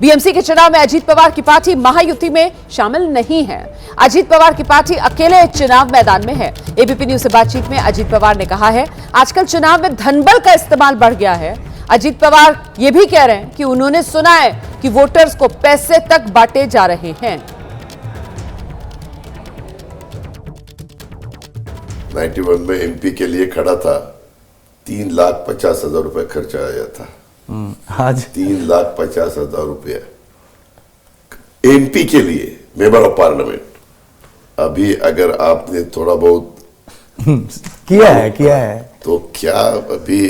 BMC के चुनाव में अजीत पवार की पार्टी महायुति में शामिल नहीं है। अजीत पवार की पार्टी अकेले चुनाव मैदान में है। एबीपी न्यूज से बातचीत में अजीत पवार ने कहा है, आजकल चुनाव में धनबल का इस्तेमाल बढ़ गया है। अजीत पवार ये भी कह रहे हैं कि उन्होंने सुना है कि वोटर्स को पैसे तक बांटे जा रहे हैं। 91 में एमपी के लिए खड़ा था, 3,50,000 रुपए खर्चा आया था। आज 3,50,000 रुपया एमपी के लिए, मेंबर ऑफ पार्लियामेंट। अभी अगर आपने थोड़ा बहुत किया है तो क्या अभी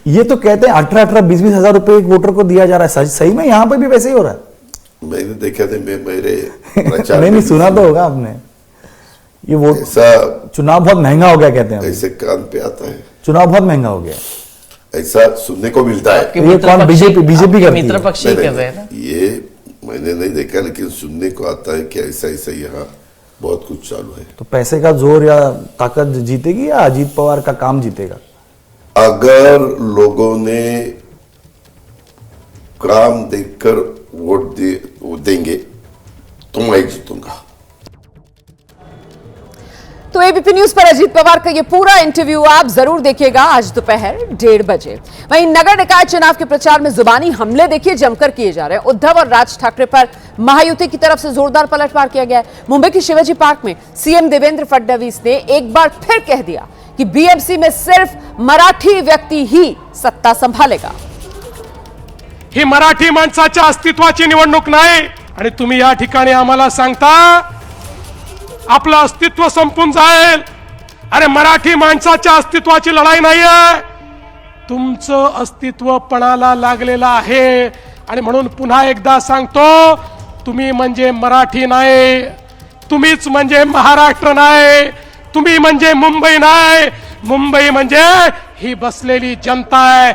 ये तो कहते हैं 18-18, 20-20 हजार रुपए एक वोटर को दिया जा रहा है। सही में यहाँ पर भी वैसे ही हो रहा है? मैंने देखा था, मेरे प्रचार नहीं सुना तो होगा आपने। ये वोट ऐसा चुनाव बहुत महंगा हो गया कहते हैं। ऐसे कान पे आता है, चुनाव बहुत महंगा हो गया, ऐसा सुनने को मिलता है। ये कौन बीजेपी करती मित्र पक्षी नहीं, कर रहे हैं ना? ये मैंने नहीं देखा, लेकिन सुनने को आता है कि ऐसा ऐसा यहाँ बहुत कुछ चालू है। तो पैसे का जोर या ताकत जीतेगी या अजीत पवार का काम जीतेगा? अगर लोगों ने काम देखकर वोट देंगे तो मैं जीतूंगा। तो एबीपी न्यूज पर अजीत पवार का ये पूरा इंटरव्यू आप जरूर देखिएगा आज दोपहर 1:30 बजे। वहीं नगर निकाय चुनाव के प्रचार में जुबानी हमले देखिए जमकर किए जा रहे हैं। उद्धव और राज ठाकरे पर महायुति की तरफ से जोरदार पलटवार किया गया है। मुंबई के शिवाजी पार्क में सीएम देवेंद्र फडणवीस ने एक बार फिर कह दिया कि बीएमसी में सिर्फ मराठी व्यक्ति ही सत्ता संभालेगा। ही मराठी माणसाच्या अस्तित्वाची निवडणूक नाही आणि तुम्ही या ठिकाणी आम्हाला सांगता आपलं अस्तित्व संपून जाईल। अरे मराठी माणसाच्या अस्तित्वाची लढाई नाहीये, तुमचं अस्तित्व पणाला लागलेलं आहे। आणि म्हणून पुन्हा एकदा सांगतो, तुम्ही म्हणजे मराठी नाही, तुम्हीच म्हणजे महाराष्ट्र नाही, तुम्ही म्हणजे मुंबई नाही, मुंबई म्हणजे ही बसलेली जनता आहे।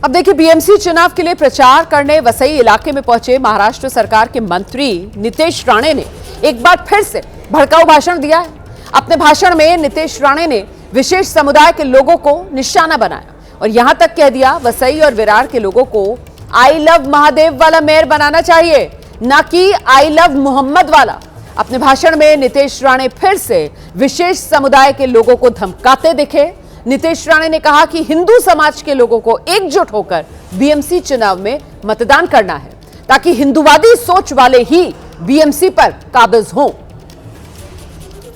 अब देखिए, बीएमसी चुनाव के लिए प्रचार करने वसई इलाके में पहुंचे महाराष्ट्र सरकार के मंत्री नितेश राणे ने एक बार फिर से भड़काऊ भाषण दिया है। अपने भाषण में नितेश राणे ने विशेष समुदाय के लोगों को निशाना बनाया और यहां तक कह दिया, वसई और विरार के लोगों को आई लव महादेव वाला मेयर बनाना चाहिए, ना कि आई लव मोहम्मद वाला। अपने भाषण में नितेश राणे फिर से विशेष समुदाय के लोगों को धमकाते दिखे। नितेश राणे ने कहा कि हिंदू समाज के लोगों को एकजुट होकर बीएमसी चुनाव में मतदान करना है ताकि हिंदूवादी सोच वाले ही बीएमसी पर काबिज हों।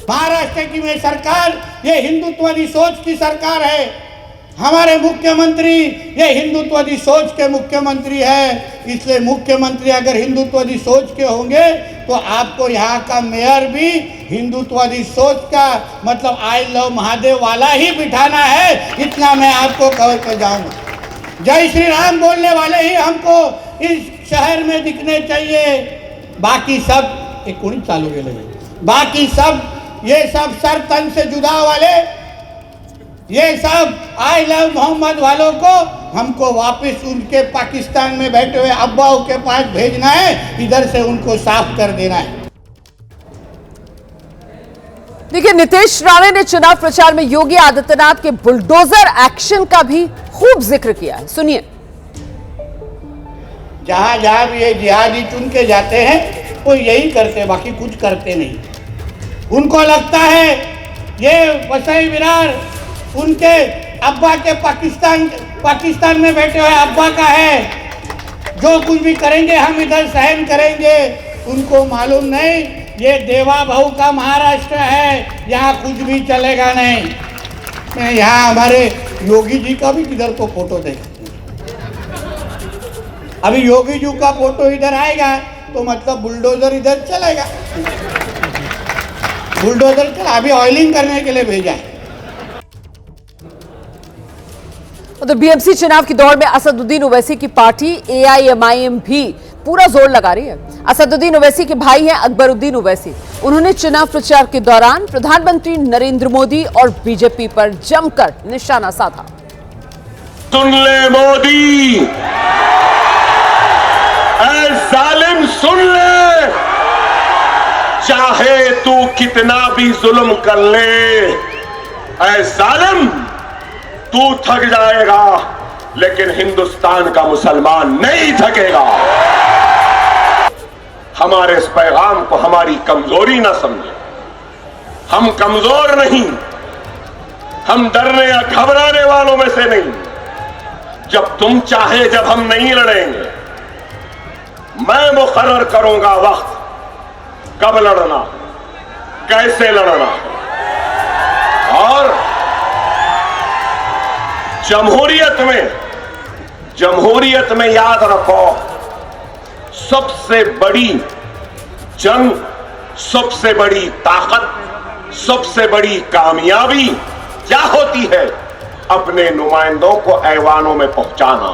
महाराष्ट्र की में सरकार ये हिंदुत्ववादी सोच की सरकार है। हमारे मुख्यमंत्री ये हिंदुत्ववादी सोच के मुख्यमंत्री है। इसलिए मुख्यमंत्री अगर हिंदुत्ववादी सोच के होंगे तो आपको यहाँ का मेयर भी हिंदुत्ववादी सोच का, मतलब आई लव महादेव वाला ही बिठाना है। इतना मैं आपको कवर कर जाऊंगा। जय श्री राम बोलने वाले ही हमको इस शहर में दिखने चाहिए। बाकी सब एक कोणी चालू के लगे, बाकी सब ये सब सर तन से जुदा वाले, ये सब आई लव मोहम्मद वालों को हमको वापस उनके पाकिस्तान में बैठे हुए अब्बाओं के पास भेजना है, इधर से उनको साफ कर देना है। देखिए, नितेश राणे ने चुनाव प्रचार में योगी आदित्यनाथ के बुलडोजर एक्शन का भी खूब जिक्र किया है। सुनिए। जहां जहां भी ये जिहादी चुन के जाते हैं वो यही करते, बाकी कुछ करते नहीं। उनको लगता है ये वसई विरार उनके अब्बा के पाकिस्तान में बैठे हुए अब्बा का है, जो कुछ भी करेंगे हम इधर सहन करेंगे। उनको मालूम नहीं ये देवा भाऊ का महाराष्ट्र है, यहाँ कुछ भी चलेगा नहीं। मैं यहाँ हमारे योगी जी का भी किधर को फोटो देखा, अभी योगी जी का फोटो इधर आएगा तो मतलब बुलडोजर इधर चलेगा। बुलडोजर चला, अभी ऑयलिंग करने के लिए भेजा है। उधर बीएमसी चुनाव की दौड़ में असदुद्दीन ओवैसी की पार्टी एआईएमआईएम भी पूरा जोर लगा रही है। असदुद्दीन ओवैसी के भाई हैं अकबरुद्दीन ओवैसी। उन्होंने चुनाव प्रचार के दौरान प्रधानमंत्री नरेंद्र मोदी और बीजेपी पर जमकर निशाना साधा। सुन ले मोदी, ऐ जालिम सुन ले, चाहे तू कितना भी जुल्म कर ले, ऐ जालिम तू थक जाएगा लेकिन हिंदुस्तान का मुसलमान नहीं थकेगा। हमारे इस पैगाम को हमारी कमजोरी ना समझे। हम कमजोर नहीं, हम डरने या घबराने वालों में से नहीं। जब तुम चाहे जब हम नहीं लड़ेंगे, मैं मुकर्रर करूंगा वक्त, कब लड़ना, कैसे लड़ना। और जमहूरियत में याद रखो, सबसे बड़ी जंग, सबसे बड़ी ताकत, सबसे बड़ी कामयाबी क्या होती है? अपने नुमाइंदों को ऐवानों में पहुंचाना।